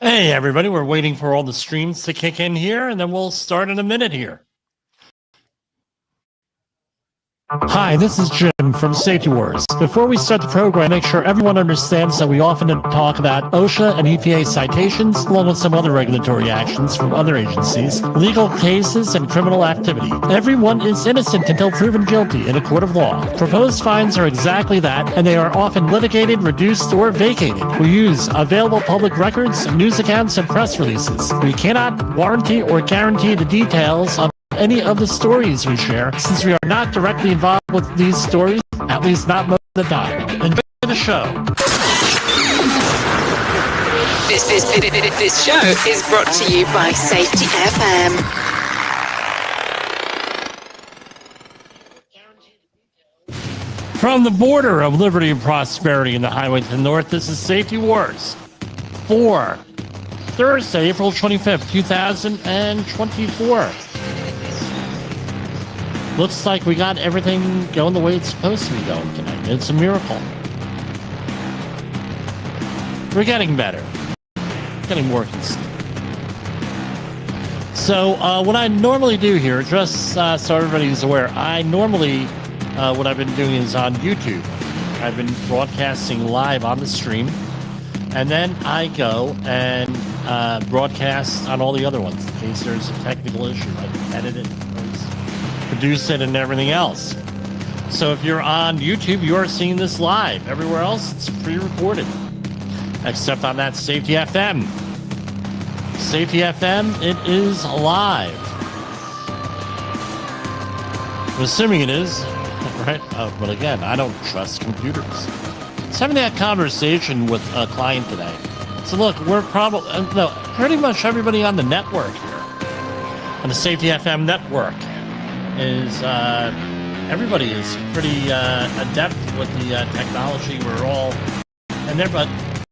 Hey, everybody, we're waiting for all the streams to kick in here, and then we'll start in a minute here. Hi, this is Jim from Safety Wars. Before we start the program, make sure everyone understands that we often talk about OSHA and EPA citations, along with some other regulatory actions from other agencies, legal cases, and criminal activity. Everyone is innocent until proven guilty in a court of law. Proposed fines are exactly that, and they are often litigated, reduced, or vacated. We use available public records, news accounts, and press releases. We cannot warranty or guarantee the details of any of the stories we share, since we are not directly involved with these stories, at least not most of the time. Enjoy the show. This show is brought to you by Safety FM. From the border of liberty and prosperity in the highway to the north, this is Safety Wars for Thursday, April 25th, 2024. Looks like we got everything going the way it's supposed to be going tonight. It's a miracle. We're getting better. Getting more consistent. So what I normally do here, just so everybody's aware, I normally, what I've been doing is on YouTube. I've been broadcasting live on the stream, and then I go and broadcast on all the other ones in case there's a technical issue. I can edit it, produce it, and everything else. So if you're on YouTube, you are seeing this live. Everywhere else, it's pre-recorded, except on that Safety FM. Safety FM, it is live. I'm assuming it is, right? But again, I don't trust computers. I was having that conversation with a client today. So look, we're probably, pretty much everybody on the network here, on the Safety FM network, is everybody is pretty adept with the technology. We're all in there, but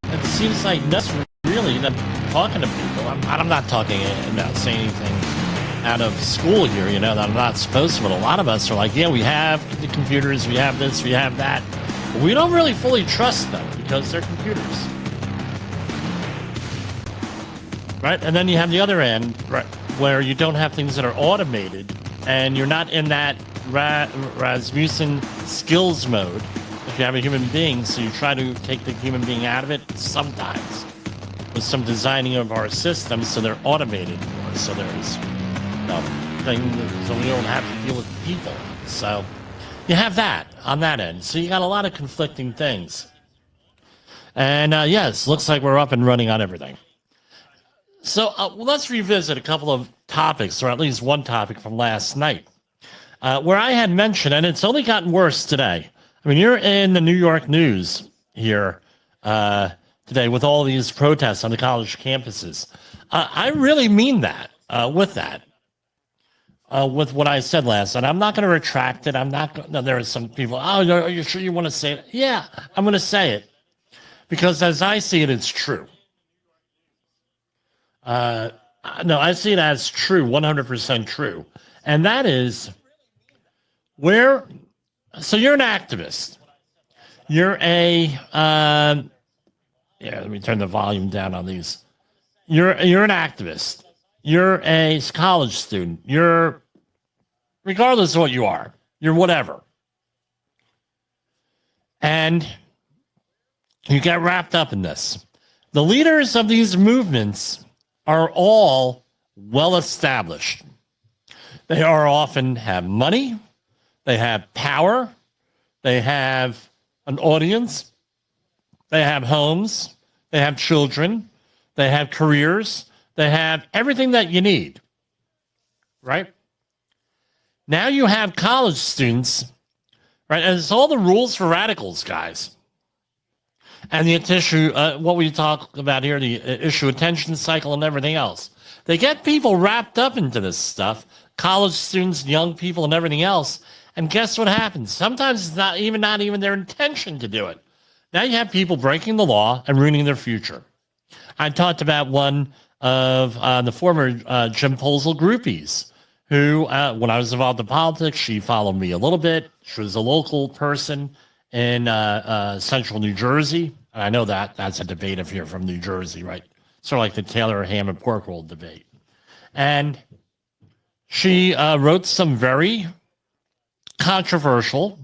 it seems like that's really them talking to people. I'm not talking about saying anything out of school here, that I'm not supposed to, but a lot of us are like, yeah, we have the computers, we have this, we have that, but we don't really fully trust them because they're computers, right? And then you have the other end, right, where you don't have things that are automated, and you're not in that Rasmussen skills mode if you have a human being, so you try to take the human being out of it sometimes with some designing of our systems so they're automated more, so there's so we don't have to deal with people. So you have that on that end. So you got a lot of conflicting things. And yes, looks like we're up and running on everything. So let's revisit a couple of topics, or at least one topic from last night, where I had mentioned, and it's only gotten worse today. I mean, you're in the New York news here today with all these protests on the college campuses. I really mean that with that, with what I said last night. I'm not going to retract it. I'm not. No, there are some people. Oh, are you sure you want to say it? Yeah, I'm going to say it because as I see it, it's true. No, I see it as true, 100% true. And that is so you're an activist. You're let me turn the volume down on these. You're an activist. You're a college student. You're, regardless of what you are, you're whatever. And you get wrapped up in this. The leaders of these movements are all well established. They are often have money, they have power, they have an audience, they have homes, they have children, they have careers, they have everything that you need, right? Now you have college students, right? And it's all the rules for radicals, guys. And the issue, what we talk about here, the issue attention cycle and everything else. They get people wrapped up into this stuff, college students, young people, and everything else. And guess what happens? Sometimes it's not even their intention to do it. Now you have people breaking the law and ruining their future. I talked about one of the former Jim Posel groupies who, when I was involved in politics, she followed me a little bit. She was a local person in central New Jersey. I know that's a debate if you're from New Jersey, right? sort of like the Taylor ham and pork roll debate. And she wrote some very controversial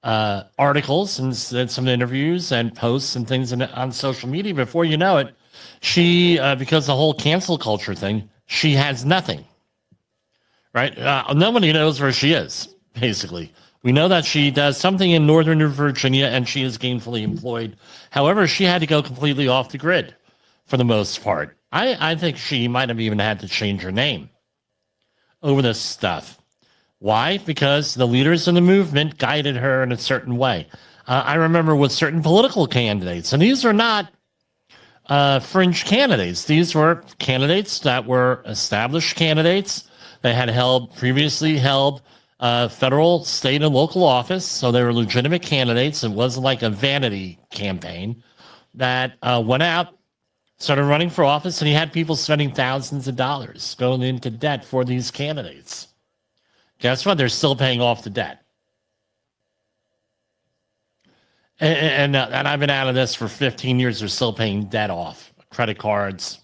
articles and did some interviews and posts and things on social media. Before you know it, she, because the whole cancel culture thing, she has nothing, right? Nobody knows where she is, basically. We know that she does something in Northern Virginia and she is gainfully employed. However, she had to go completely off the grid for the most part. I think she might have even had to change her name over this stuff. Why? Because the leaders in the movement guided her in a certain way. I remember with certain political candidates, and these are not fringe candidates. These were candidates that were established candidates. They had previously held federal, state, and local office, so they were legitimate candidates. It wasn't like a vanity campaign that went out, started running for office, and he had people spending thousands of dollars going into debt for these candidates. Guess what? They're still paying off the debt. And I've been out of this for 15 years. They're still paying debt off. Credit cards,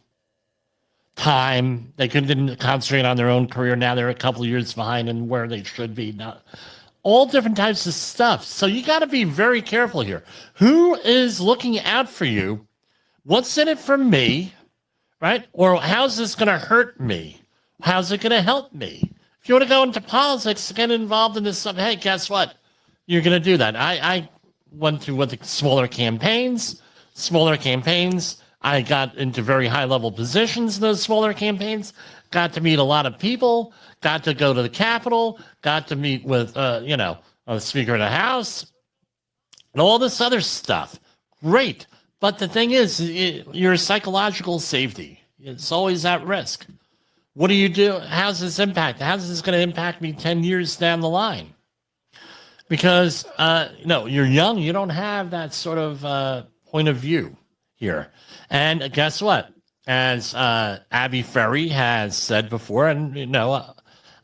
time. They didn't concentrate on their own career. Now they're a couple of years behind in where they should be. Now, all different types of stuff. So you got to be very careful here. Who is looking out for you? What's in it for me, right? Or how's this going to hurt me? How's it going to help me? If you want to go into politics, get involved in this stuff, hey, guess what? You're going to do that. I went to the smaller campaigns. I got into very high-level positions in those smaller campaigns, got to meet a lot of people, got to go to the Capitol, got to meet with, the Speaker of the House, and all this other stuff. Great. But the thing is, your psychological safety, it's always at risk. What do you do? How's this impact? How's this going to impact me 10 years down the line? Because, you're young. You don't have that sort of point of view here. And guess what? As Abby Ferry has said before, and,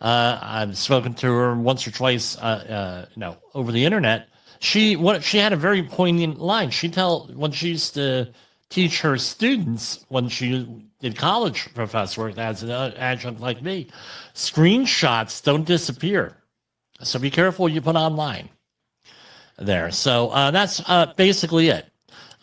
I've spoken to her once or twice, over the internet. She had a very poignant line. When she used to teach her students, when she did college professor work as an adjunct like me, screenshots don't disappear. So be careful what you put online there. So that's basically it.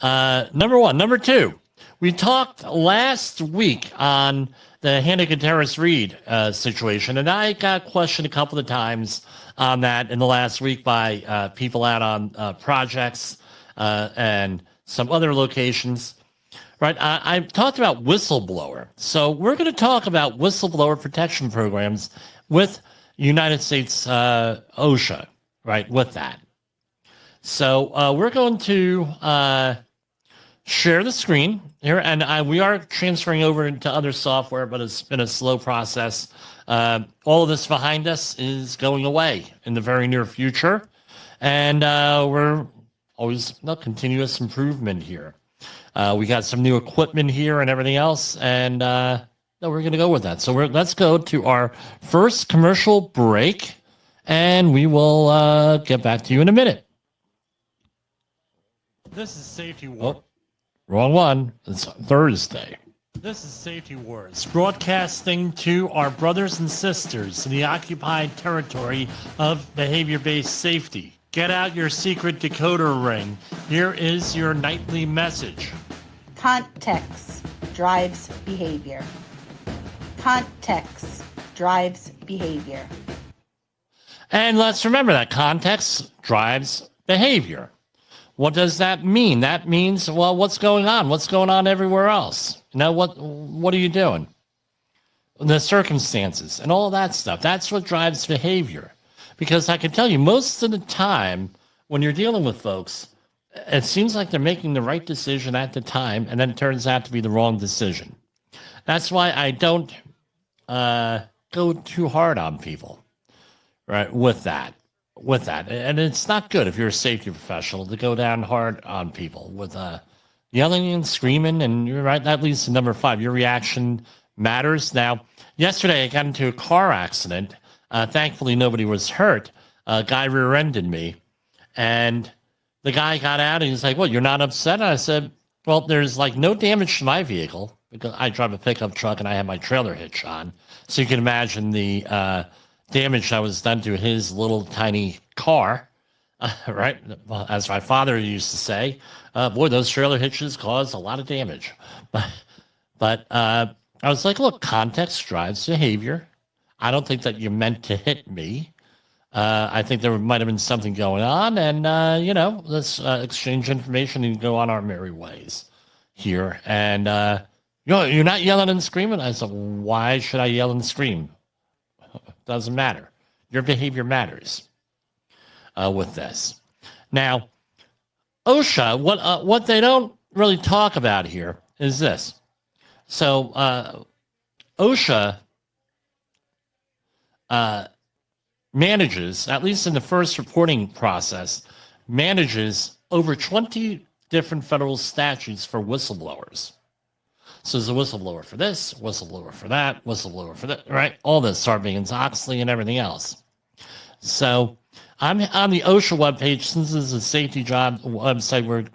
Number one. Number two, we talked last week on the Hannah Gutierrez-Reed situation, and I got questioned a couple of times on that in the last week by people out on projects and some other locations. Right, I talked about Whistleblower. So we're going to talk about whistleblower protection programs with United States OSHA, right, with that. So we're going to share the screen here, and we are transferring over into other software, but it's been a slow process. All of this behind us is going away in the very near future, and we're always continuous improvement here. We got some new equipment here and everything else, and we're going to go with that. So let's go to our first commercial break, and we will get back to you in a minute. This is Safety Wars. Oh, wrong one. It's Thursday. This is Safety Wars, broadcasting to our brothers and sisters in the occupied territory of behavior-based safety. Get out your secret decoder ring. Here is your nightly message. Context drives behavior. Context drives behavior. And let's remember that context drives behavior. What does that mean? That means, well, what's going on? What's going on everywhere else? What are you doing? The circumstances and all that stuff. That's what drives behavior. Because I can tell you, most of the time when you're dealing with folks, it seems like they're making the right decision at the time, and then it turns out to be the wrong decision. That's why I don't go too hard on people, right, with that. And it's not good if you're a safety professional to go down hard on people with yelling and screaming, and you're right, that leads to number 5. Your reaction matters. Now, yesterday I got into a car accident. Thankfully, nobody was hurt. A guy rear-ended me, and the guy got out, and he's like, "What, you're not upset?" And I said, Well, there's like no damage to my vehicle because I drive a pickup truck and I have my trailer hitch on. So you can imagine the damage that was done to his little tiny car, right? Well, as my father used to say, boy, those trailer hitches cause a lot of damage. But I was like, look, context drives behavior. I don't think that you meant to hit me. I think there might have been something going on, and let's exchange information and go on our merry ways here. And you're not yelling and screaming. I said, why should I yell and scream? Doesn't matter. Your behavior matters with this. Now, OSHA, what they don't really talk about here is this. So OSHA manages, at least in the first reporting process, manages over 20 different federal statutes for whistleblowers. So there's a whistleblower for this, whistleblower for that, whistleblower for that, right? All this, Sarbanes-Oxley and everything else. So I'm on the OSHA webpage. Since this is a safety job website,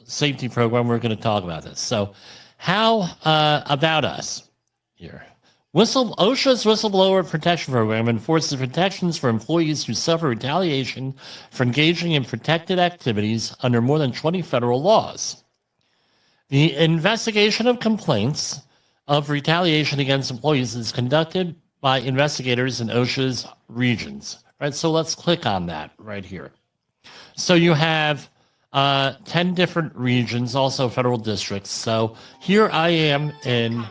safety program, we're going to talk about this. So how about us here? OSHA's Whistleblower Protection Program enforces protections for employees who suffer retaliation for engaging in protected activities under more than 20 federal laws. The investigation of complaints of retaliation against employees is conducted by investigators in OSHA's regions. Right, so let's click on that right here. So you have 10 different regions, also federal districts. So here I am in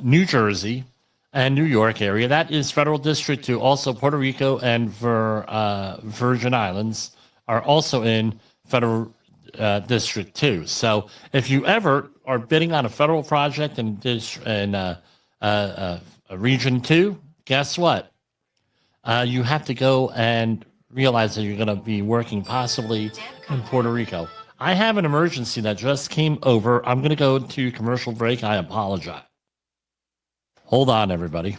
New Jersey and New York area. That is federal district 2. Also Puerto Rico and Virgin Islands are also in federal district 2. So if you ever are bidding on a federal project in region 2, guess what? You have to go and realize that you're going to be working possibly in Puerto Rico. I have an emergency that just came over. I'm going to go to commercial break. I apologize. Hold on, everybody.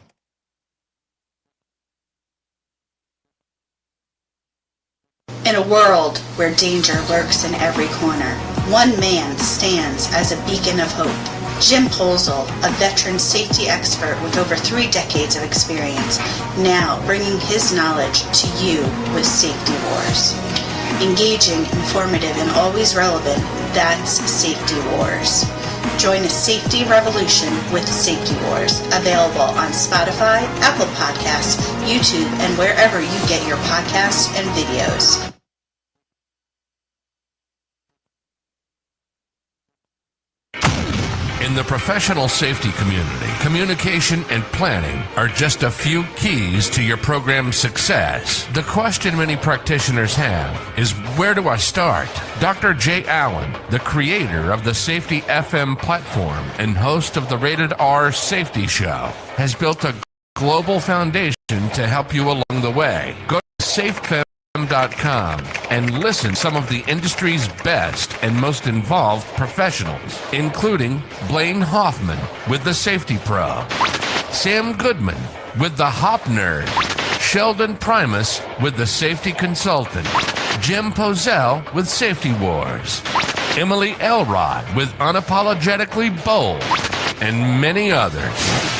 In a world where danger lurks in every corner, one man stands as a beacon of hope. Jim Polzel, a veteran safety expert with over 3 decades of experience, now bringing his knowledge to you with Safety Wars. Engaging, informative, and always relevant, that's Safety Wars. Join a safety revolution with Safety Wars, available on Spotify, Apple Podcasts, YouTube, and wherever you get your podcasts and videos. In the professional safety community, communication and planning are just a few keys to your program's success. The question many practitioners have is, where do I start? Dr. Jay Allen, the creator of the Safety FM platform and host of the Rated R Safety Show, has built a global foundation to help you along the way. Go to safefm.com and listen to some of the industry's best and most involved professionals, including Blaine Hoffman with the Safety Pro, Sam Goodman with the Hop Nerd, Sheldon Primus with the Safety Consultant, Jim Pozell with Safety Wars, Emily Elrod with Unapologetically Bold, and many others.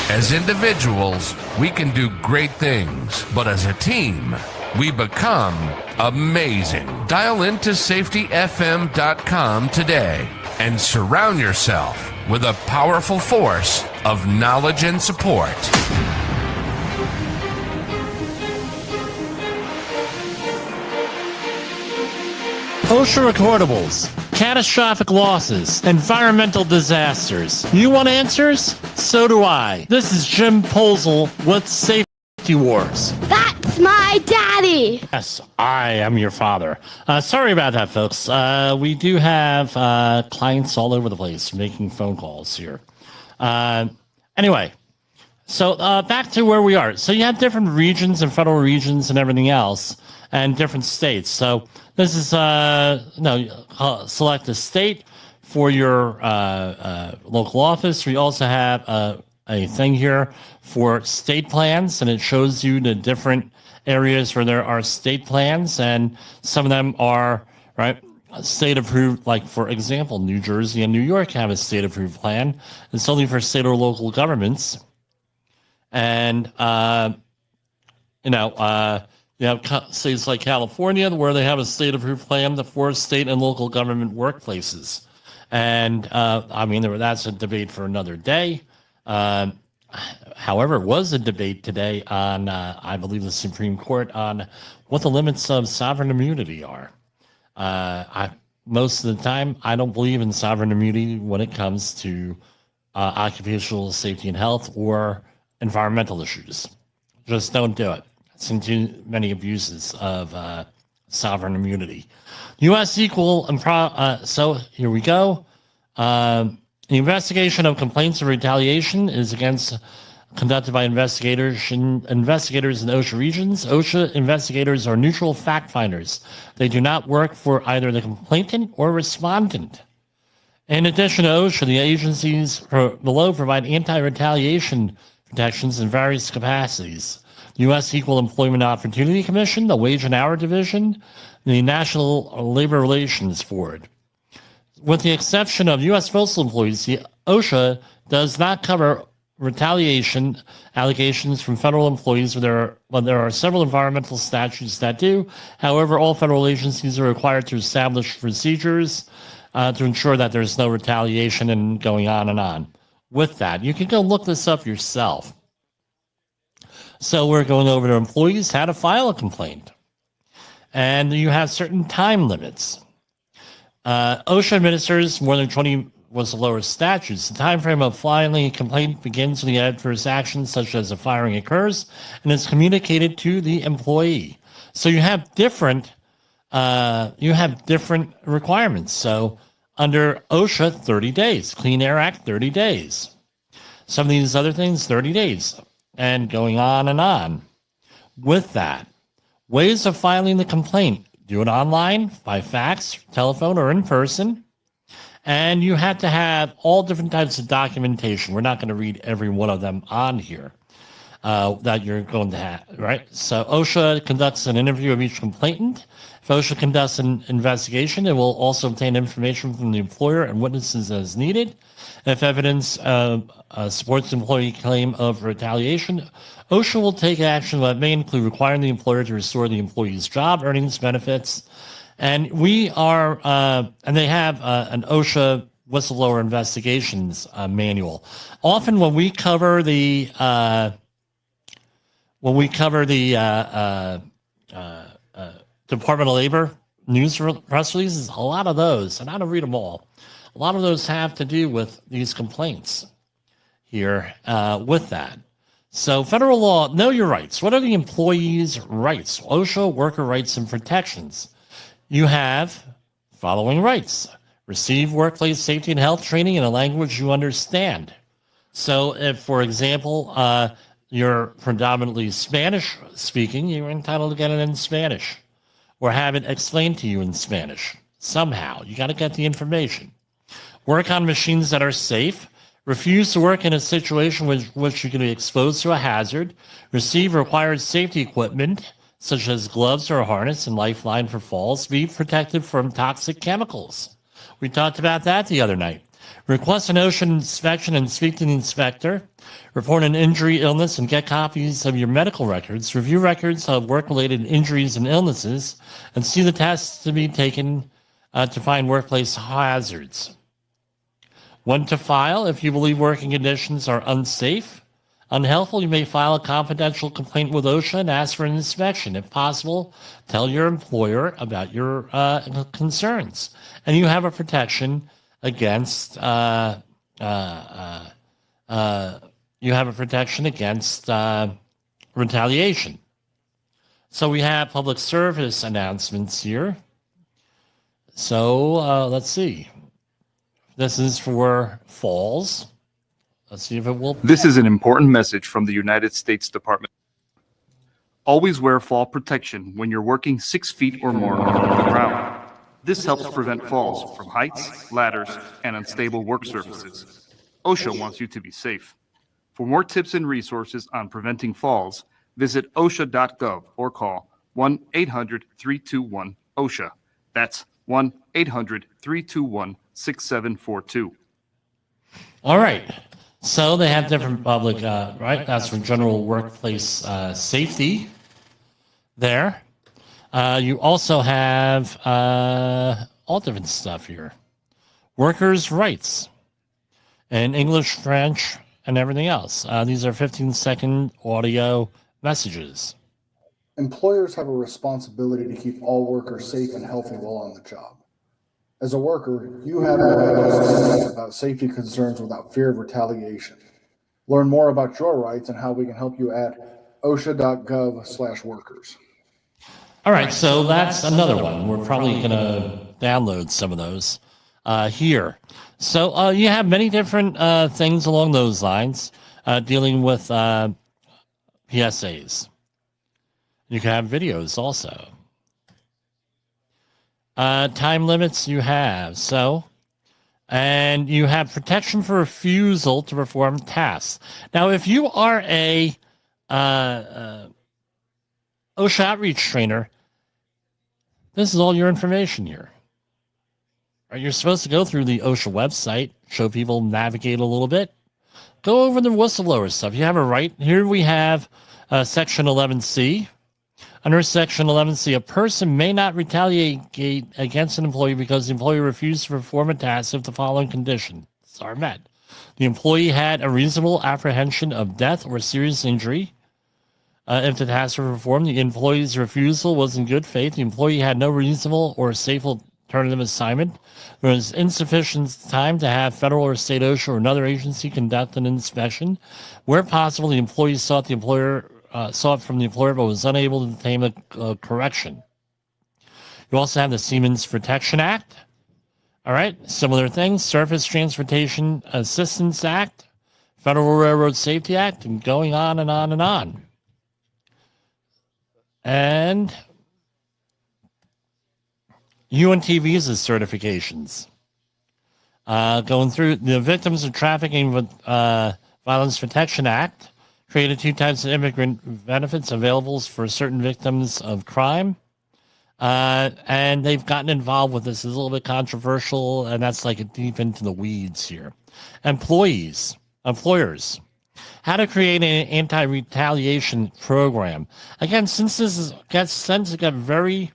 As individuals, we can do great things, but as a team, we become amazing. Dial into safetyfm.com today and surround yourself with a powerful force of knowledge and support. OSHA recordables, catastrophic losses, environmental disasters. You want answers? So do I. This is Jim Polzel with Safety Wars. That's my daddy. Yes, I am your father. Sorry about that, folks. We do have clients all over the place making phone calls here. Anyway, so back to where we are. So you have different regions and federal regions and everything else, and different states. So this is select a state for your local office. We also have a thing here for state plans, and it shows you the different areas where there are state plans, and some of them are right state approved. Like for example, New Jersey and New York have a state approved plan. It's only for state or local governments, and you have states like California where they have a state approved plan for state and local government workplaces. And that's a debate for another day. However, it was a debate today on, I believe, the Supreme Court on what the limits of sovereign immunity are. Most of the time, I don't believe in sovereign immunity when it comes to occupational safety and health or environmental issues. Just don't do it. I've seen too many abuses of sovereign immunity. U.S. equal, so here we go. The investigation of complaints of retaliation is conducted by investigators in OSHA regions. OSHA investigators are neutral fact finders. They do not work for either the complainant or respondent. In addition to OSHA, the agencies below provide anti-retaliation protections in various capacities. The U.S. Equal Employment Opportunity Commission, the Wage and Hour Division, the National Labor Relations Board. With the exception of U.S. postal employees, the OSHA does not cover retaliation allegations from federal employees. There are several environmental statutes that do. However, all federal agencies are required to establish procedures to ensure that there's no retaliation and going on and on. With that, you can go look this up yourself. So we're going over to employees, how to file a complaint. And you have certain time limits. OSHA administers more than 20 whistleblower statutes. The time frame of filing a complaint begins when the adverse action, such as a firing, occurs and is communicated to the employee. So you have different requirements. So under OSHA, 30 days. Clean Air Act, 30 days. Some of these other things, 30 days. And going on and on. With that, ways of filing the complaint. Do it online, by fax, telephone, or in person. And you have to have all different types of documentation. We're not going to read every one of them on here that you're going to have, right? So OSHA conducts an interview of each complainant. If OSHA conducts an investigation, it will also obtain information from the employer and witnesses as needed. If evidence supports the employee claim of retaliation, OSHA will take action that may include requiring the employer to restore the employee's job, earnings, benefits. And we are, and they have an OSHA whistleblower investigations manual. Often when we cover the Department of Labor news press releases, a lot of those, and I don't read them all. A lot of those have to do with these complaints here with that. So federal law, know your rights. What are the employee's rights? OSHA, worker rights and protections. You have following rights. Receive workplace safety and health training in a language you understand. So if, for example, you're predominantly Spanish speaking, you're entitled to get it in Spanish or have it explained to you in Spanish. Somehow, you got to get the information. Work on machines that are safe. Refuse to work in a situation which you can be exposed to a hazard. Receive required safety equipment, such as gloves or a harness and lifeline for falls. Be protected from toxic chemicals. We talked about that the other night. Request an OSHA inspection and speak to the inspector. Report an injury, illness, and get copies of your medical records. Review records of work-related injuries and illnesses, and see the tests to be taken to find workplace hazards. When to file. If you believe working conditions are unsafe, unhealthful, you may file a confidential complaint with OSHA and ask for an inspection. If possible, tell your employer about your concerns. And you have a protection against retaliation. So we have public service announcements here. So let's see. This is for falls. Let's see if it will. This is an important message from the United States Department. Always wear fall protection when you're working 6 feet or more off the ground. This helps prevent falls from heights, ladders, and unstable work surfaces. OSHA wants you to be safe. For more tips and resources on preventing falls, visit OSHA.gov or call 1-800-321-OSHA. That's 1-800-321-6742. All right. So they have different public, right? That's for general workplace safety there. You also have all different stuff here. Workers' rights in English, French, and everything else. These are 15-second audio messages. Employers have a responsibility to keep all workers safe and healthy while on the job. As a worker, you have a right to speak about safety concerns without fear of retaliation. Learn more about your rights and how we can help you at osha.gov/workers. All right, so that's another one. We're probably going to download some of those here. So you have many different things along those lines dealing with PSAs. You can have videos also. Time limits you have. And you have protection for refusal to perform tasks. Now, if you are a OSHA outreach trainer, this is all your information here. Right, you're supposed to go through the OSHA website, show people, navigate a little bit. Go over the whistleblower stuff. You have a right. Here we have Section 11C. Under Section 11C, a person may not retaliate against an employee because the employee refused to perform a task if the following conditions are met. The employee had a reasonable apprehension of death or serious injury. If the tasks were performed, the employee's refusal was in good faith. The employee had no reasonable or safe alternative assignment. There was insufficient time to have federal or state OSHA or another agency conduct an inspection. Where possible, the employee sought from the employer but was unable to obtain a correction. You also have the Seamen's Protection Act. All right, similar things. Surface Transportation Assistance Act, Federal Railroad Safety Act, and going on and on and on. And UNT visa certifications. Going through the Victims of Trafficking with Violence Protection Act, created 2 types of immigrant benefits available for certain victims of crime. And they've gotten involved with this. It's a little bit controversial, and that's like deep into the weeds here. Employers. How to create an anti-retaliation program. Again, since this tends to get very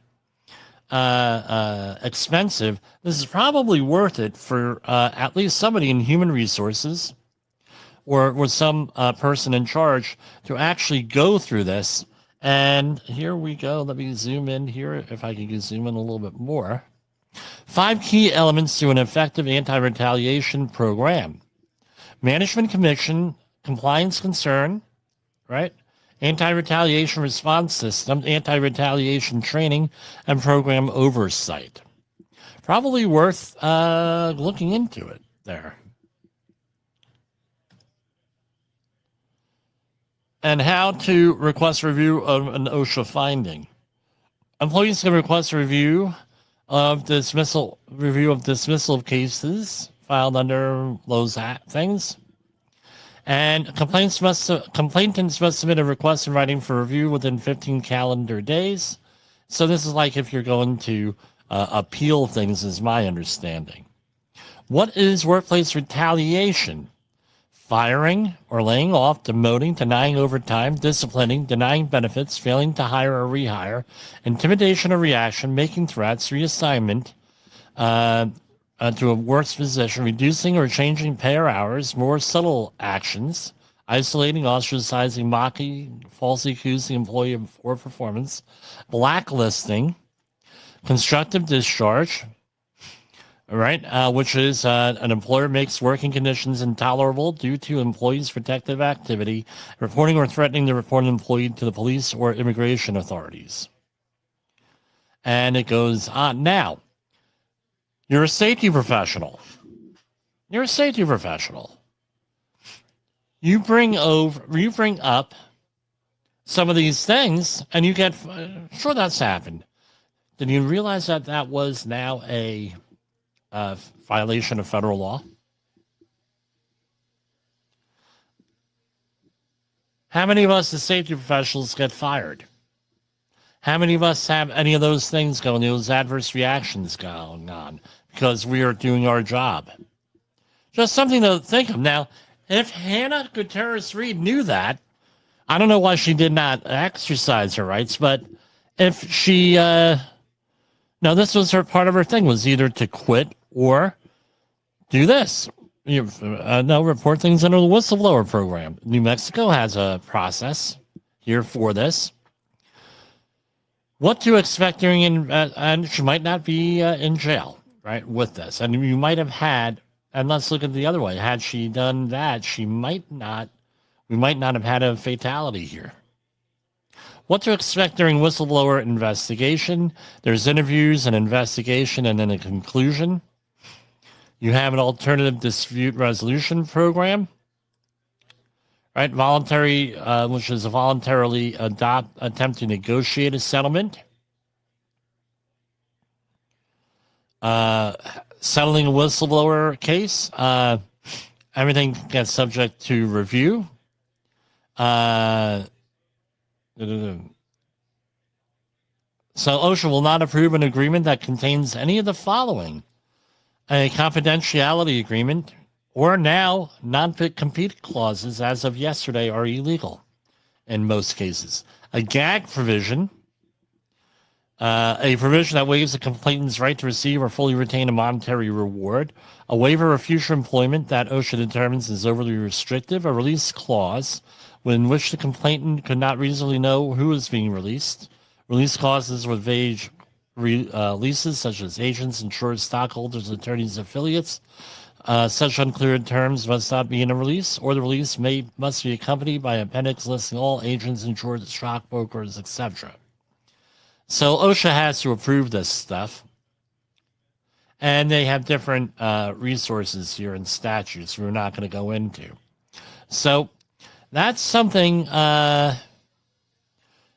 expensive, this is probably worth it for at least somebody in human resources or with some person in charge to actually go through this. And here we go. Let me zoom in here, if I can zoom in a little bit more. 5 key elements to an effective anti-retaliation program. Management commission, compliance concern, right? Anti-retaliation response system, anti-retaliation training, and program oversight. Probably worth looking into it there. And how to request review of an OSHA finding. Employees can request review of dismissal of cases filed under those things. And complainants must submit a request in writing for review within 15 calendar days. So this is like if you're going to appeal things, is my understanding. What is workplace retaliation? Firing or laying off, demoting, denying overtime, disciplining, denying benefits, failing to hire or rehire, intimidation or reaction, making threats, reassignment to a worse position, reducing or changing pay or hours, more subtle actions, isolating, ostracizing, mocking, falsely accusing employee of poor performance, blacklisting, constructive discharge, all right, which is an employer makes working conditions intolerable due to employee's protective activity, reporting or threatening the reported employee to the police or immigration authorities. And it goes on. Now, you're a safety professional. You bring up some of these things, and you get, sure, that's happened. Did you realize that was now a violation of federal law? How many of us as safety professionals get fired? How many of us have any of those things going, those adverse reactions going on because we are doing our job? Just something to think of. Now, if Hannah Gutierrez-Reed knew that, I don't know why she did not exercise her rights, but if she, no, this was her part of her thing, was either to quit or do this. No, report things under the whistleblower program. New Mexico has a process here for this. What to expect during, and she might not be in jail, right, with this. And you might have had, and let's look at the other way. Had she done that, we might not have had a fatality here. What to expect during whistleblower investigation. There's interviews, an investigation, and then a conclusion. You have an alternative dispute resolution program, right? Voluntary, which is a voluntarily attempt to negotiate a settlement. Settling a whistleblower case. Everything gets subject to review. So OSHA will not approve an agreement that contains any of the following: a confidentiality agreement, or now non-compete clauses as of yesterday are illegal in most cases. A gag provision, a provision that waives a complainant's right to receive or fully retain a monetary reward, a waiver of future employment that OSHA determines is overly restrictive, a release clause in which the complainant could not reasonably know who is being released, release clauses with vague leases such as agents, insurers, stockholders, attorneys, affiliates. Such unclear terms must not be in a release, or the release must be accompanied by an appendix listing all agents, insurers, stockbrokers, etc. So OSHA has to approve this stuff, and they have different resources here and statutes we're not going to go into. So that's something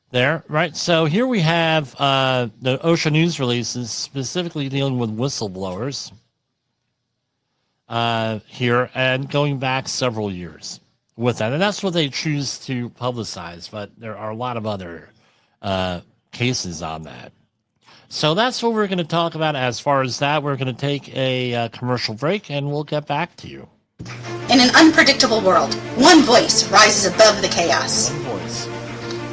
there, right? So here we have the OSHA news releases specifically dealing with whistleblowers here and going back several years with that. And that's what they choose to publicize, but there are a lot of other cases on that. So that's what we're going to talk about as far as that. We're going to take a commercial break, and we'll get back to you. In an unpredictable world, one voice rises above the chaos. One voice.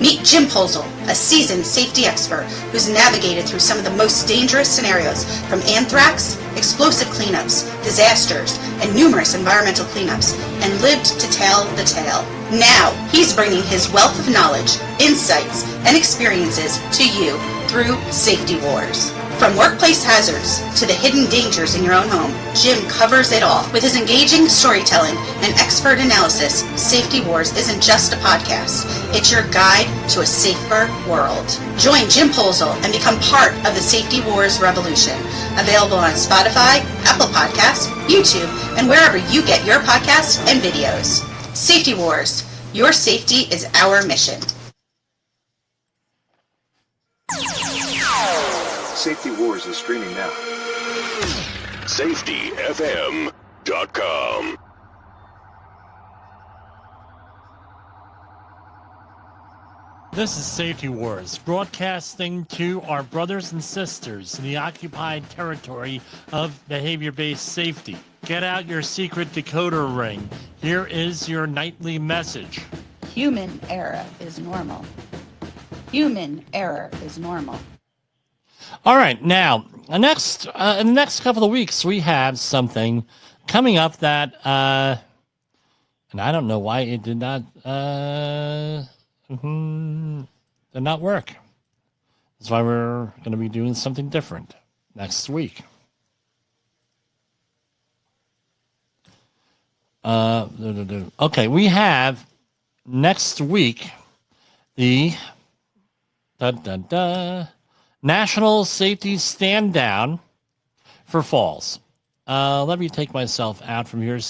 Meet Jim Polzel, a seasoned safety expert who's navigated through some of the most dangerous scenarios, from anthrax, explosive cleanups, disasters, and numerous environmental cleanups, and lived to tell the tale. Now, he's bringing his wealth of knowledge, insights, and experiences to you through Safety Wars. From workplace hazards to the hidden dangers in your own home, Jim covers it all. With his engaging storytelling and expert analysis, Safety Wars isn't just a podcast. It's your guide to a safer world. Join Jim Polzel and become part of the Safety Wars revolution. Available on Spotify, Apple Podcasts, YouTube, and wherever you get your podcasts and videos. Safety Wars. Your safety is our mission. Safety Wars is streaming now. SafetyFM.com. This is Safety Wars, broadcasting to our brothers and sisters in the occupied territory of behavior-based safety. Get out your secret decoder ring. Here is your nightly message. Human error is normal. Human error is normal. All right, now, in the next couple of weeks, we have something coming up that, and I don't know why it did not work. That's why we're going to be doing something different next week. Okay, we have next week the National Safety Stand Down for Falls. Let me take myself out from here.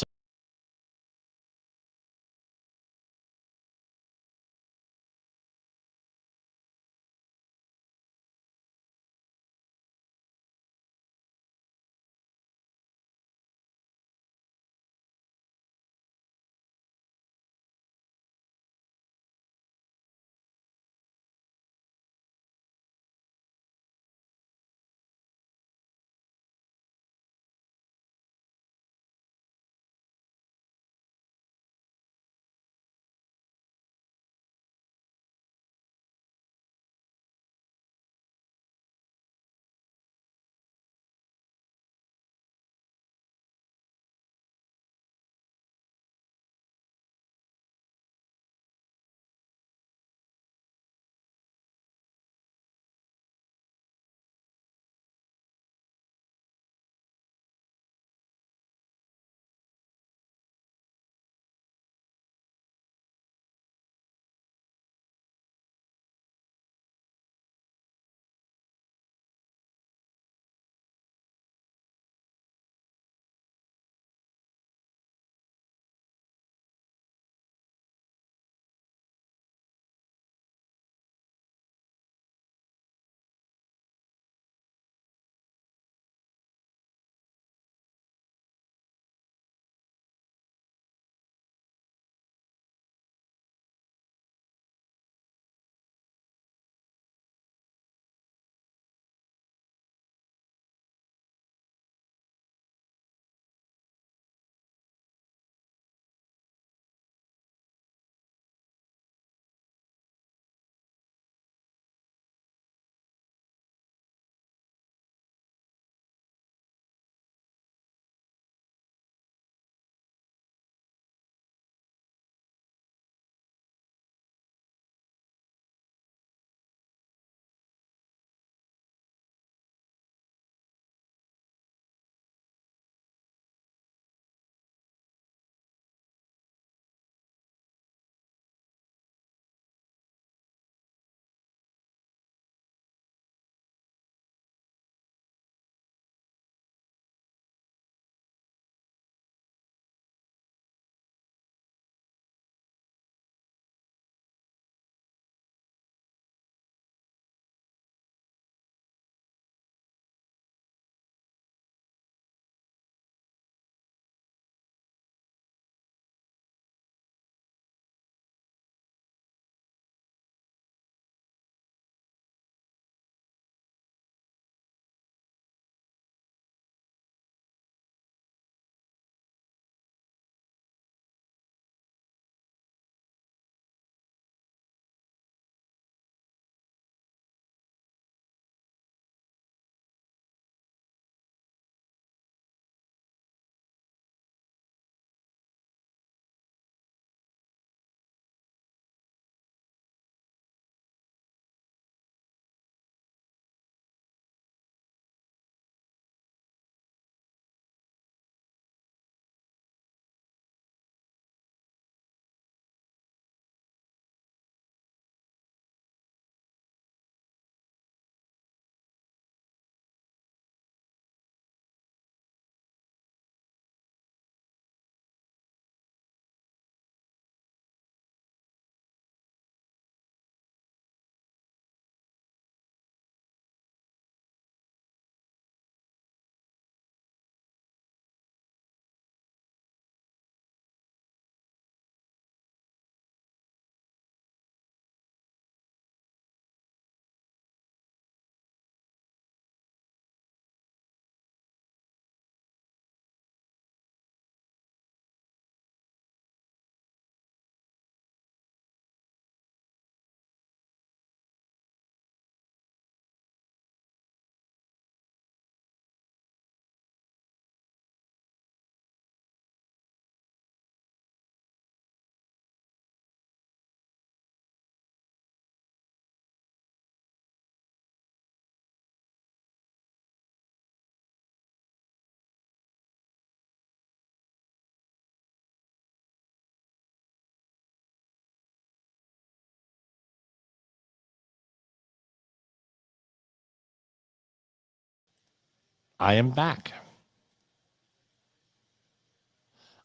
I am back.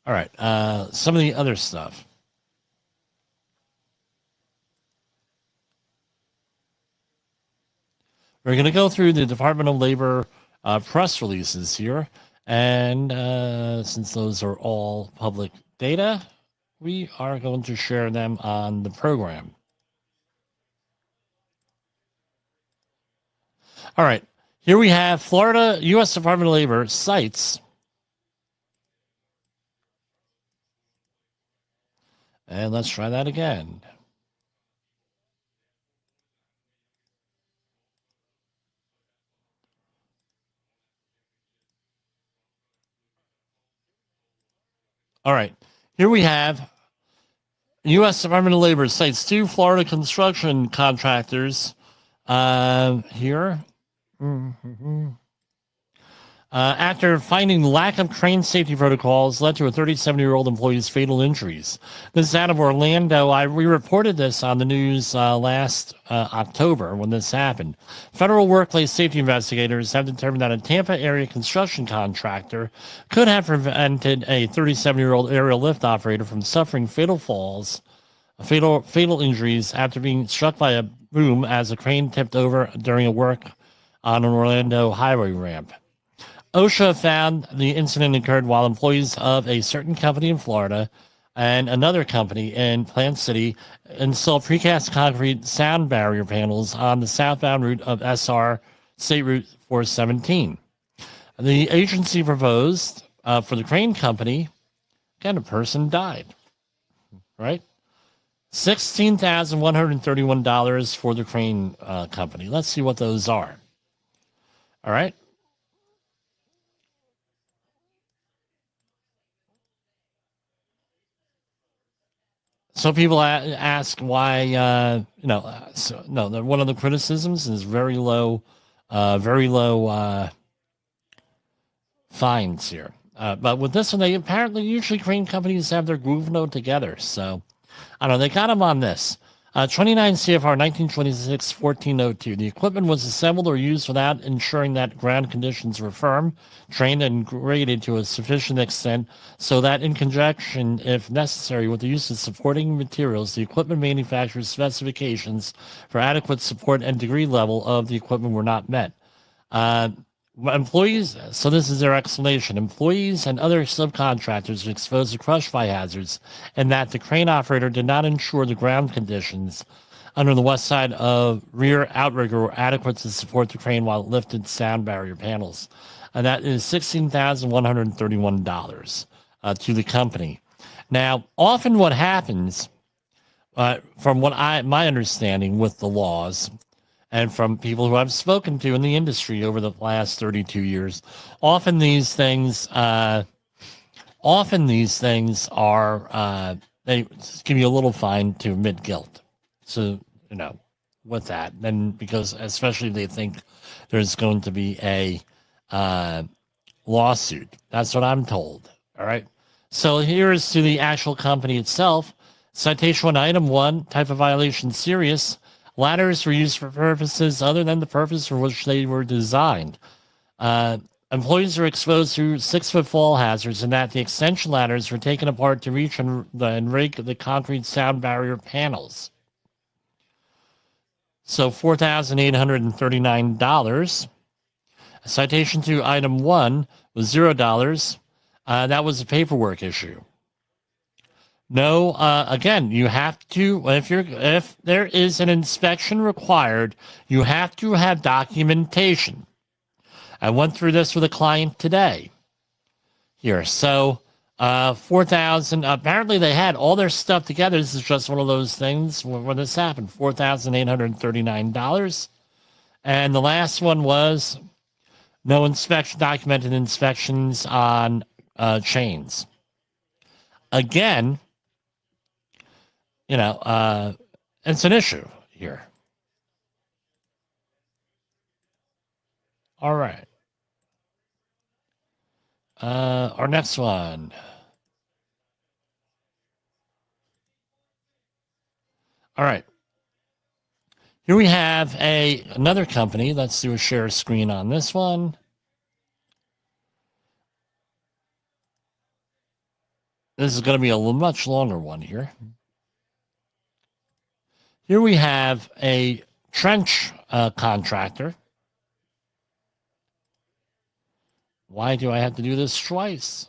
All right. Some of the other stuff. We're going to go through the Department of Labor press releases here. And since those are all public data, we are going to share them on the program. All right. Here we have Florida U.S. Department of Labor cites. And let's try that again. All right. Here we have U.S. Department of Labor cites 2 Florida construction contractors here. After finding lack of crane safety protocols led to a 37-year-old employee's fatal injuries. This is out of Orlando. We reported this on the news last October when this happened. Federal workplace safety investigators have determined that a Tampa area construction contractor could have prevented a 37-year-old aerial lift operator from suffering fatal injuries after being struck by a boom as a crane tipped over during a work on an Orlando highway ramp. OSHA found the incident occurred while employees of a certain company in Florida and another company in Plant City installed precast concrete sound barrier panels on the southbound route of SR State Route 417. The agency proposed for the crane company, again, a person died, right? $16,131 for the crane company. Let's see what those are. All right. So people ask why, one of the criticisms is very low fines here. But with this one, they apparently usually crane companies have their groove note together. So I don't know, they got them on this. 29 CFR 1926-1402. The equipment was assembled or used without ensuring that ground conditions were firm, trained, and graded to a sufficient extent so that in conjunction, if necessary, with the use of supporting materials, the equipment manufacturer's specifications for adequate support and degree level of the equipment were not met. Employees, so this is their explanation, employees and other subcontractors are exposed to crush fly hazards and that the crane operator did not ensure the ground conditions under the west side of rear outrigger were adequate to support the crane while it lifted sound barrier panels. And that is $16,131 to the company. Now, often what happens, from what my understanding with the laws, and from people who I've spoken to in the industry over the last 32 years, often these things are, they give you a little fine to admit guilt. So, with that, then because especially they think there's going to be a lawsuit. That's what I'm told. All right. So here's to the actual company itself. Citation 1, item 1, type of violation serious. Ladders were used for purposes other than the purpose for which they were designed. Employees are exposed to 6-foot fall hazards and that the extension ladders were taken apart to reach and rake the concrete sound barrier panels. So $4,839. Citation 2, item 1 was $0. That was a paperwork issue. No, again, you have to, if there is an inspection required, you have to have documentation. I went through this with a client today here. So, 4,000, apparently they had all their stuff together. This is just one of those things when this happened, $4,839. And the last one was no documented inspections on chains. Again, it's an issue here. All right. Our next one. All right. Here we have another company. Let's do a share screen on this one. This is going to be a much longer one here. Here we have a trench contractor. Why do I have to do this twice?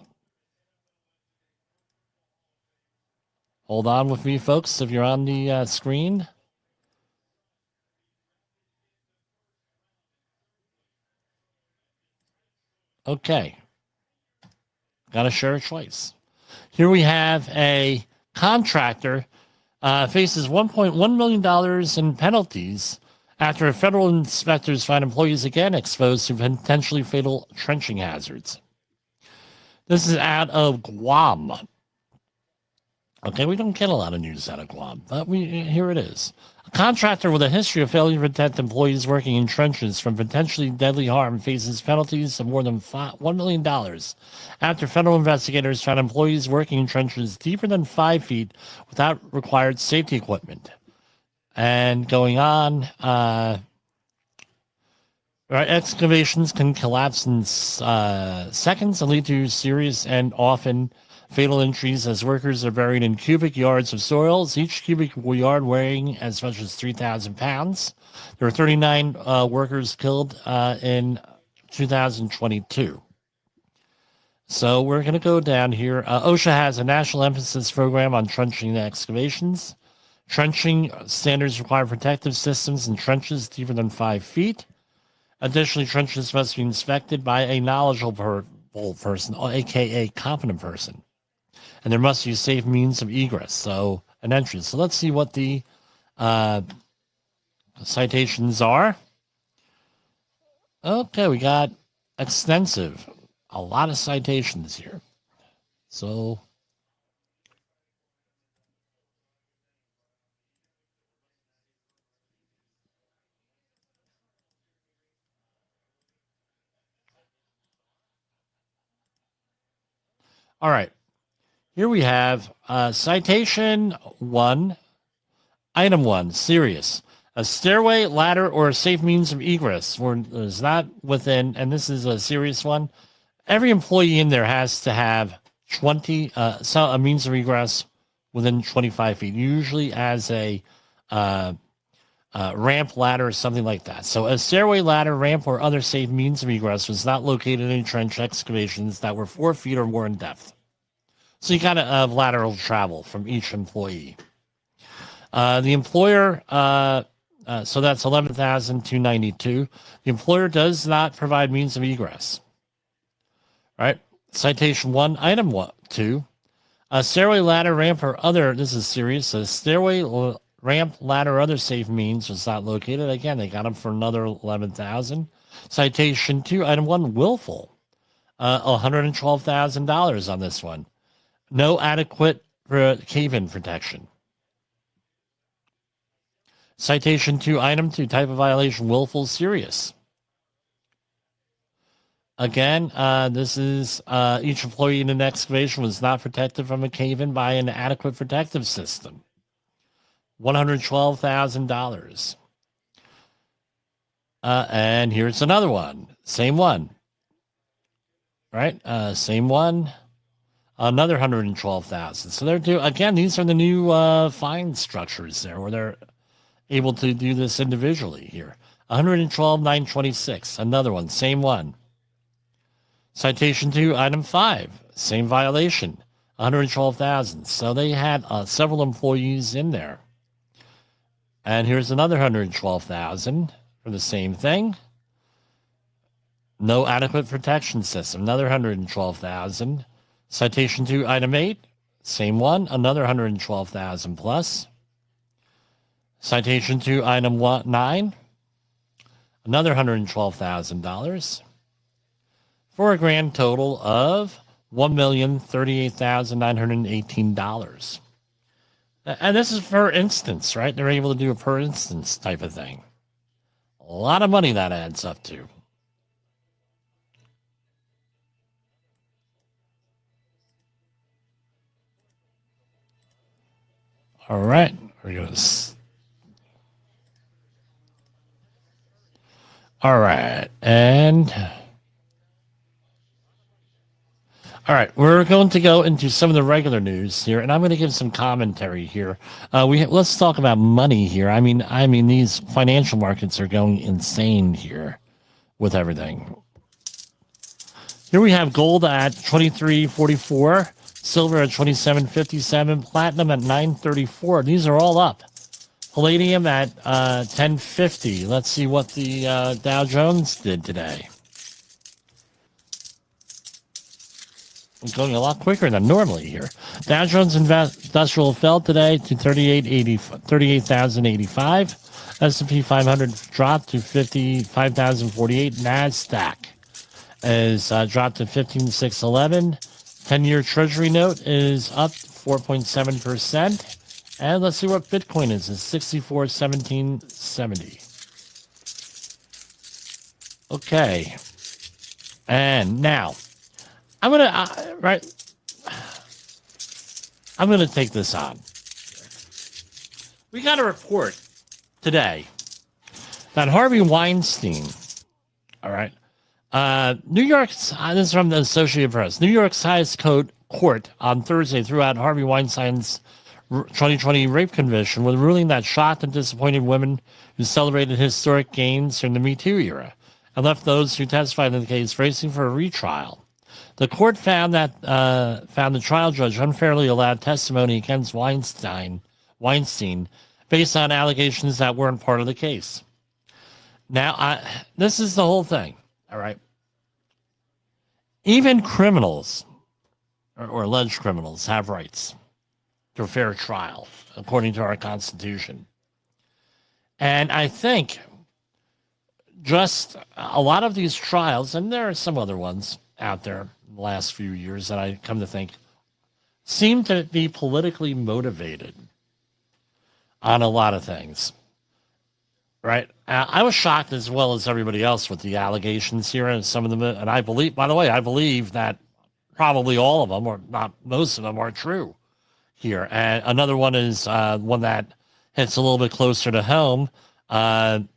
Hold on with me, folks, if you're on the screen. Okay. Got to share it twice. Here we have a contractor faces $1.1 million in penalties after federal inspectors find employees again exposed to potentially fatal trenching hazards. This is out of Guam. Okay, we don't get a lot of news out of Guam, but here it is. A contractor with a history of failure to protect employees working in trenches from potentially deadly harm faces penalties of more than $1 million after federal investigators found employees working in trenches deeper than 5 feet without required safety equipment. And going on, excavations can collapse in seconds and lead to serious and often fatal injuries as workers are buried in cubic yards of soils, each cubic yard weighing as much as 3,000 pounds. There were 39 workers killed in 2022. So we're going to go down here. OSHA has a national emphasis program on trenching excavations. Trenching standards require protective systems in trenches deeper than 5 feet. Additionally, trenches must be inspected by a knowledgeable person, aka competent person. And there must be safe means of egress, so an entrance. So let's see what the citations are. Okay, we got extensive, a lot of citations here. So all right. Here we have citation 1, item 1, serious. A stairway, ladder, or a safe means of egress is not within, and this is a serious one. Every employee in there has to have a means of egress within 25 feet, usually as a ramp, ladder, or something like that. So a stairway, ladder, ramp, or other safe means of egress was not located in trench excavations that were 4 feet or more in depth. So you got to have lateral travel from each employee. The employer, so that's 11,292. The employer does not provide means of egress. All right. Citation 1, item 2. A stairway, ladder, ramp, or other, this is serious. A stairway, ramp, ladder, or other safe means was not located. Again, they got them for another 11,000. Citation 2, item 1, willful. $112,000 on this one. No adequate cave-in protection. Citation 2, item 2, type of violation, willful, serious. Again, this is each employee in an excavation was not protected from a cave-in by an adequate protective system. $112,000. And here's another one. Same one. Right? Same one. Another 112,000. So they're again, these are the new fine structures there where they're able to do this individually here. 112,926. Another one, same one. Citation 2, item 5, same violation, 112,000. So they had several employees in there. And here's another 112,000 for the same thing. No adequate protection system, another 112,000. Citation 2, item 8, same one, another 112,000 plus. Citation 2, item 9, another $112,000 for a grand total of $1,038,918. And this is per instance, right? They're able to do a per instance type of thing. A lot of money that adds up to. All right, we're going to. All right, and all All right, we're going to go into some of the regular news here, and I'm going to give some commentary here. Let's talk about money here. I mean, these financial markets are going insane here with everything. Here we have gold at 23.44, silver at 27.57, platinum at 9.34. These are all up. Palladium at 10.50. Let's see what the Dow Jones did today. It's going a lot quicker than normally here. Dow Jones Industrial fell today to 38,085. S&P 500 dropped to 55,048. NASDAQ is dropped to 15,611. 10-year Treasury note is up 4.7%. And let's see what Bitcoin is. It's 64,1770. Okay. And now, I'm gonna take this on. We got a report today that Harvey Weinstein, all right, New York's, this is from the Associated Press, New York's highest court on Thursday threw out Harvey Weinstein's 2020 rape conviction with a ruling that shocked and disappointed women who celebrated historic gains during the Me Too era and left those who testified in the case racing for a retrial. The court found the trial judge unfairly allowed testimony against Weinstein based on allegations that weren't part of the case. Now, this is the whole thing, all right? Even criminals or alleged criminals have rights to a fair trial, according to our Constitution. And I think just a lot of these trials, and there are some other ones out there in the last few years that I come to think seem to be politically motivated on a lot of things, right? I was shocked as well as everybody else with the allegations here, and some of them, and I believe, by the way, I believe that probably all of them, or not most of them, are true here. And another one is one that hits a little bit closer to home, and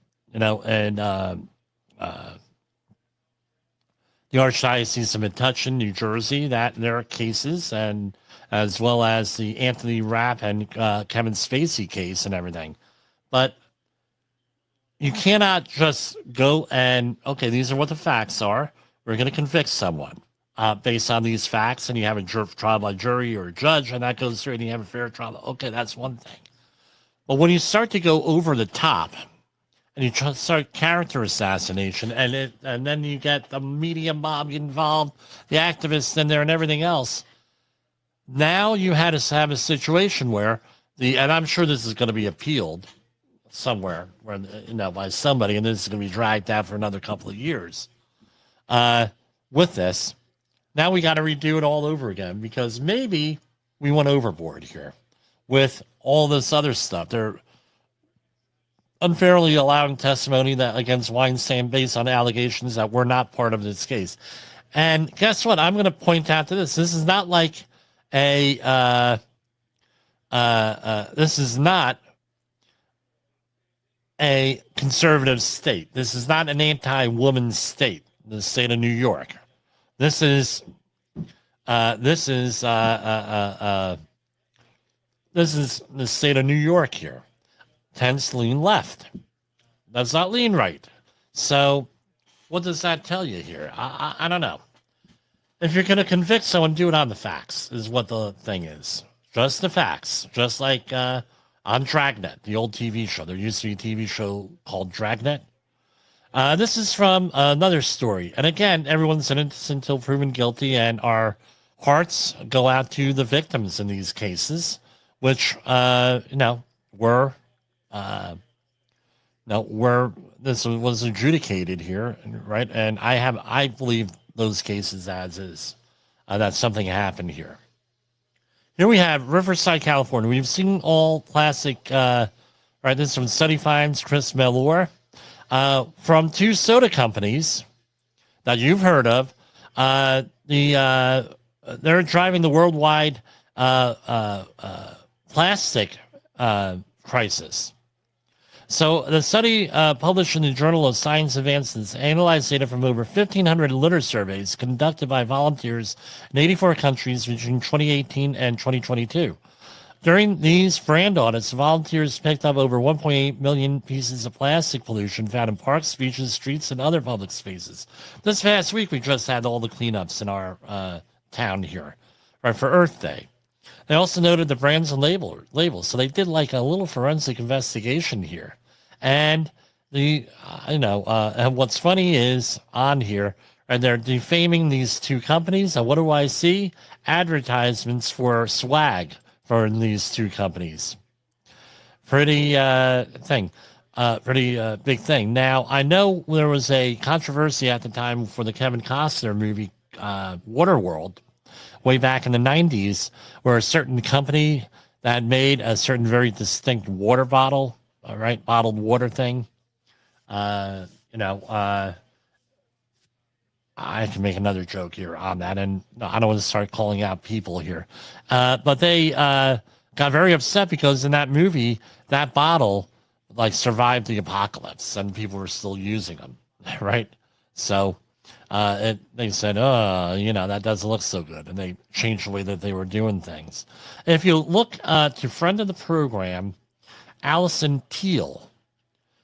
the Archdiocese of Metuchen, New Jersey, that there are cases, and as well as the Anthony Rapp and Kevin Spacey case and everything. But you cannot just go and, okay, these are what the facts are. We're going to convict someone based on these facts, and you have a trial by jury or a judge, and that goes through, and you have a fair trial. Okay, that's one thing. But when you start to go over the top, and you try to start character assassination, and then you get the media mob involved, the activists in there, and everything else. Now you had to have a situation where and I'm sure this is going to be appealed somewhere, where by somebody, and this is going to be dragged out for another couple of years. With this, now we got to redo it all over again because maybe we went overboard here with all this other stuff. They're unfairly allowing testimony that against Weinstein based on allegations that were not part of this case. And guess what? I'm going to point out to this. This is not like this is not a conservative state. This is not an anti-woman state, the state of New York. This is the state of New York here. Tends to lean left. Does not lean right. So what does that tell you here? I don't know. If you're going to convict someone, do it on the facts, is what the thing is. Just the facts. Just like on Dragnet, the old TV show. There used to be a TV show called Dragnet. This is from another story. And again, everyone's innocent until proven guilty, and our hearts go out to the victims in these cases, which, were this was adjudicated here, right? And I believe those cases as is, that something happened here. Here we have Riverside, California. We've seen all plastic, right? This is from Study Finds, Chris Mellor, from two soda companies that you've heard of. They're driving the worldwide plastic crisis. So the study published in the Journal of Science Advances analyzed data from over 1,500 litter surveys conducted by volunteers in 84 countries between 2018 and 2022. During these brand audits, volunteers picked up over 1.8 million pieces of plastic pollution found in parks, beaches, streets, and other public spaces. This past week, we just had all the cleanups in our town here, right, for Earth Day. They also noted the brands and labels. So they did like a little forensic investigation here. And and what's funny is on here, and they're defaming these two companies. And what do I see? Advertisements for swag for these two companies. Pretty big thing. Now, I know there was a controversy at the time for the Kevin Costner movie, Waterworld, way back in the 90s, where a certain company that made a certain very distinct water bottle, bottled water thing, I can make another joke here on that, and I don't want to start calling out people here. But they got very upset because in that movie, that bottle survived the apocalypse, and people were still using them, right? So they said, that doesn't look so good, and they changed the way that they were doing things. If you look to friend of the program, Allison Teal,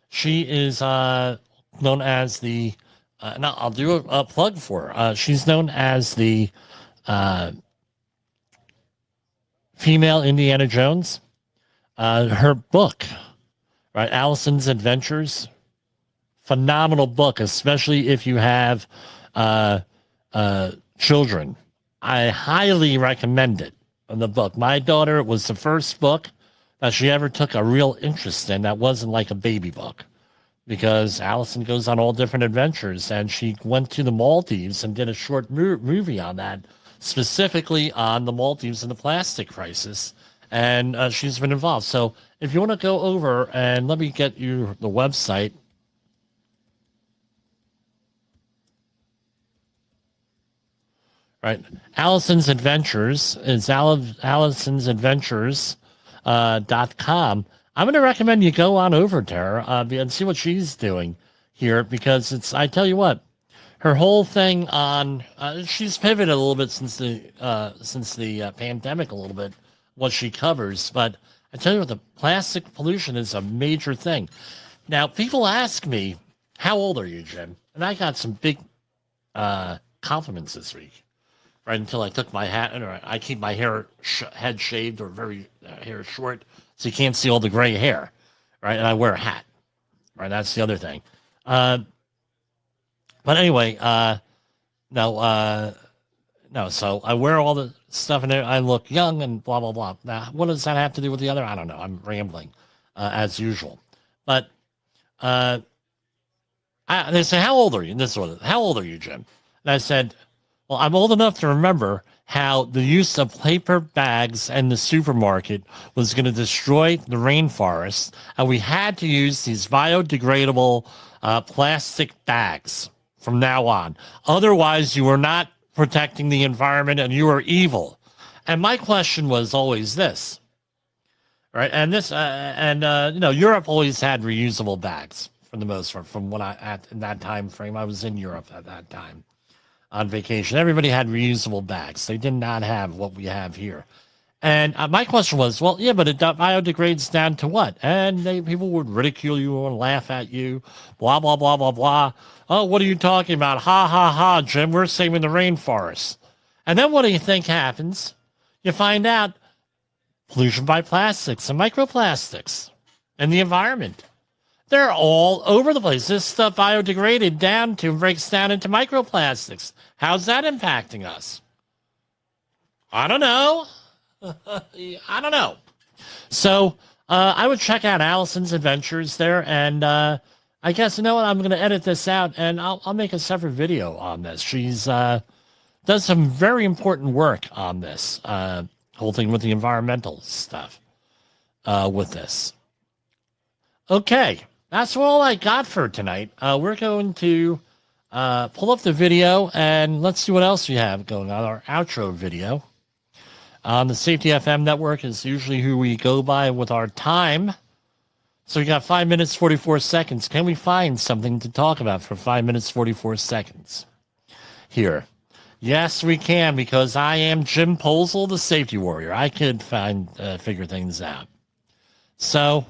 she is known as the now I'll do a plug for her. She's known as the female Indiana Jones. Her book, right, Allison's Adventures, phenomenal book, especially if you have children. I highly recommend it. The book. My daughter, it was the first book that she ever took a real interest in that wasn't like a baby book, because Allison goes on all different adventures, and she went to the Maldives and did a short movie on that, specifically on the Maldives and the plastic crisis, and she's been involved. So if you want to go over, and let me get you the website. Right. Allison's Adventures is Allison'sAdventures.com. I'm going to recommend you go on over to her and see what she's doing here, because I tell you what, her whole thing on, she's pivoted a little bit since the pandemic a little bit, what she covers. But I tell you what, the plastic pollution is a major thing. Now, people ask me, how old are you, Jim? And I got some big compliments this week. Right until I took my hat, and I keep my head shaved or very hair short, so you can't see all the gray hair, right? And I wear a hat, right? That's the other thing. But anyway, no. So I wear all the stuff in there. I look young and blah blah blah. Now, what does that have to do with the other? I don't know. I'm rambling, as usual. But they say, "How old are you?" And this is how old are you, Jim? And I said, well, I'm old enough to remember how the use of paper bags in the supermarket was going to destroy the rainforest, and we had to use these biodegradable plastic bags from now on. Otherwise, you were not protecting the environment, and you were evil. And my question was always this, right? And Europe always had reusable bags for the most part. From when in that time frame, I was in Europe at that time on vacation. Everybody had reusable bags. They did not have what we have here. And my question was, well, yeah, but it biodegrades down to what? And people would ridicule you and laugh at you, blah, blah, blah, blah, blah. Oh, what are you talking about? Ha, ha, ha, Jim, we're saving the rainforest. And then what do you think happens? You find out pollution by plastics and microplastics in the environment. They're all over the place. This stuff biodegraded down to breaks down into microplastics. How's that impacting us? I don't know. I don't know. So I would check out Allison's Adventures there. And I guess, you know what? I'm going to edit this out, and I'll make a separate video on this. She's does some very important work on this whole thing with the environmental stuff with this. Okay. That's all I got for tonight. We're going to pull up the video, and let's see what else we have going on. Our outro video on the Safety FM network is usually who we go by with our time So we got 5 minutes, 44 seconds. Can we find something to talk about for 5 minutes, 44 seconds here? Yes, we can, because I am Jim Posel, the safety warrior. I could figure things out. So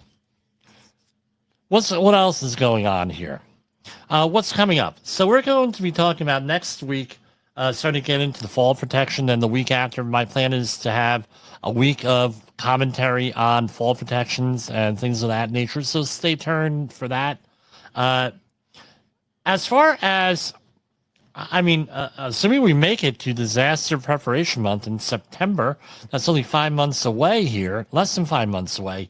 what else is going on here? What's coming up? So we're going to be talking about next week, starting to get into the fall protection, and the week after, my plan is to have a week of commentary on fall protections and things of that nature. So stay tuned for that. As far as, assuming we make it to Disaster Preparation Month in September, that's only 5 months away here, less than 5 months away.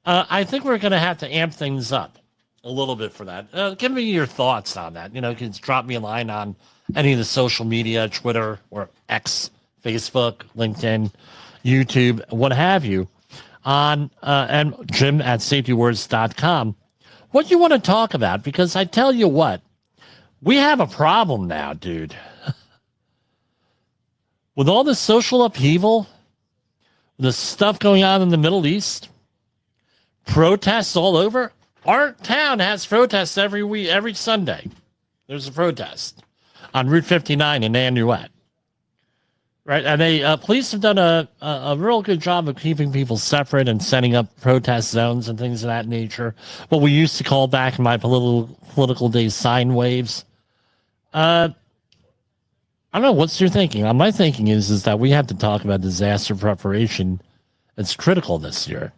I think we're going to have to amp things up a little bit for that. Give me your thoughts on that. You can drop me a line on any of the social media, Twitter or X, Facebook, LinkedIn, YouTube, what have you, on and Jim at safetywars.com. What you want to talk about, because I tell you what, we have a problem now, dude. With all the social upheaval, the stuff going on in the Middle East, protests all over. Our town has protests every week, every Sunday. There's a protest on Route 59 in Nanuet. Right, and they police have done a real good job of keeping people separate and setting up protest zones and things of that nature. What we used to call back in my political days sine waves. I don't know. What's your thinking? My thinking is that we have to talk about disaster preparation. It's critical this year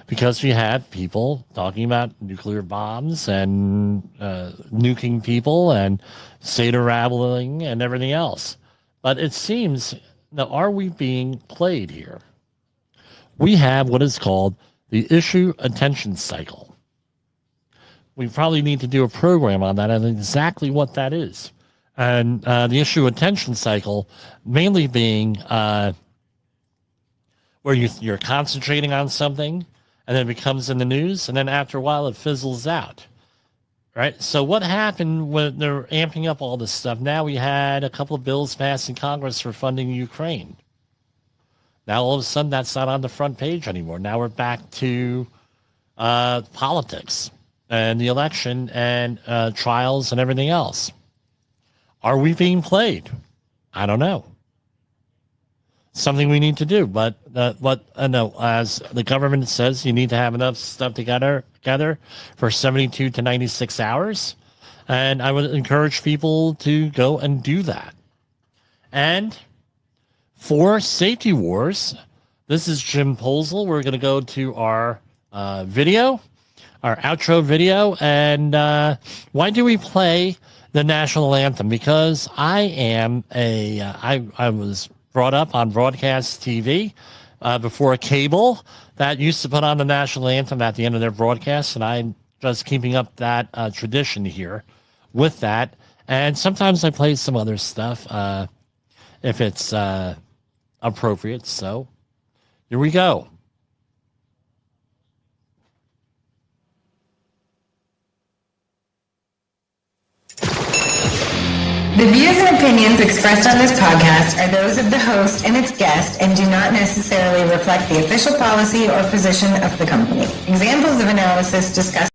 because we have people talking about nuclear bombs and nuking people and Seder rattling and everything else. But it seems, now, are we being played here? We have what is called the issue attention cycle. We probably need to do a program on that and exactly what that is. And the issue attention cycle mainly being where you're concentrating on something and then it becomes in the news, and then after a while it fizzles out. Right. So what happened when they're amping up all this stuff? Now we had a couple of bills passed in Congress for funding Ukraine. Now all of a sudden that's not on the front page anymore. Now we're back to politics and the election and trials and everything else. Are we being played? I don't know. Something we need to do, but as the government says, you need to have enough stuff together for 72 to 96 hours, and I would encourage people to go and do that. And for Safety Wars, this is Jim Posel. We're going to go to our video, our outro video, and why do we play the national anthem? Because I was brought up on broadcast TV before cable that used to put on the national anthem at the end of their broadcasts, and I'm just keeping up that tradition here with that. And sometimes I play some other stuff if it's appropriate. So here we go. The views and opinions expressed on this podcast are those of the host and its guest and do not necessarily reflect the official policy or position of the company. Examples of analysis discussed